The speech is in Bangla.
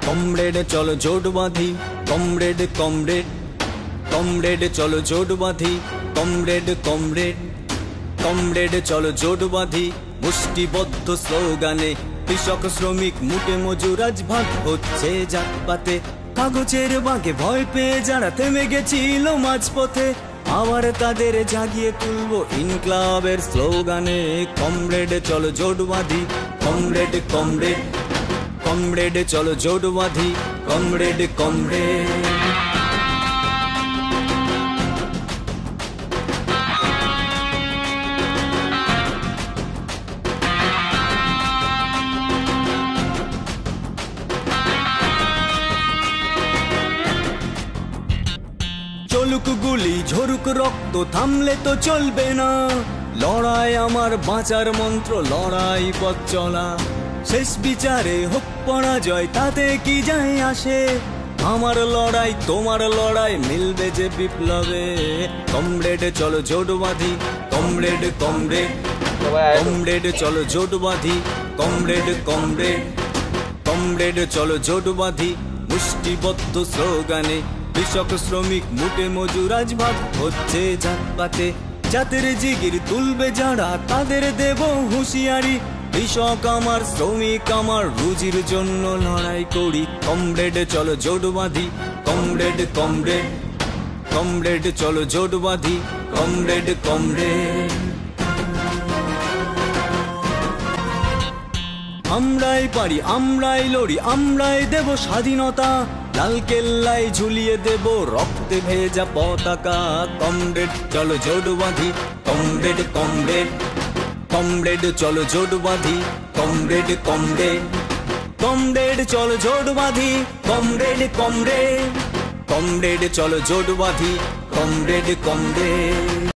কমরেড চলো জোট বাঁধি, কমরেড কমরেড কমরেড চলো জোট বাঁধি, কমরেড কমরেড কমরেড চলো জোট বাঁধি। মুষ্টিবদ্ধ স্লোগানে কৃষক শ্রমিক মুটে মজুর আজ ভাগ হচ্ছে জাতপাতে। কাগজের বাঁকে ভয় পেয়ে যারা থেমে গেছিল মাঝপথে, আবার তাদের জাগিয়ে তুলবো ইনক্লাবের স্লোগানে। কমরেড চলো জোট বাঁধি, কমরেড কমরেড কমরেড চলো জোট বাঁধি, কমরেড কমরেড। চলুক গুলি ঝরুক রক্ত থামলে তো চলবে না, লড়াই আমার বাঁচার মন্ত্র, লড়াই পথ চলা। শেষ বিচারে হোক পরাজয় তাতে কি যায় আসে, আমার লড়াই তোমার লড়াই মিলবে যে বিপ্লবে। কমরেড চলো জোট বাঁধি, কমরেড কমরেড কমরেড চলো জোট বাঁধি, কমরেড কমরেড কমরেড চলো জোট বাঁধি। মুষ্টিবদ্ধ স্লোগানে কৃষক শ্রমিক মুটে মজুর আজ ভাগ হচ্ছে জাতপাতে। জাতের জিগির তুলবে যারা তাদের দেব হুঁশিয়ারি, কৃষক আমার শ্রমিক আমার রুজির জন্য লড়াই করি। কমরেড চলো জোট বাঁধি, কমরেড কমরেড কমরেড চলো জোট বাঁধি, কমরেড কমরেড। আমরাই পারি আমরাই লড়ি আমরাই দেব স্বাধীনতা, লাল কেল্লায় ঝুলিয়ে দেব রক্তে ভেজা পতাকা। কমরেড চলো জোট বাঁধি, কমরেড কমরেড কমরেড চলো জোট বাঁধি, কমরেড কমরেড কমরেড চলো জোট বাঁধি, কমরেড কমরেড কমরেড চলো জোট বাঁধি, কমরেড কমরেড।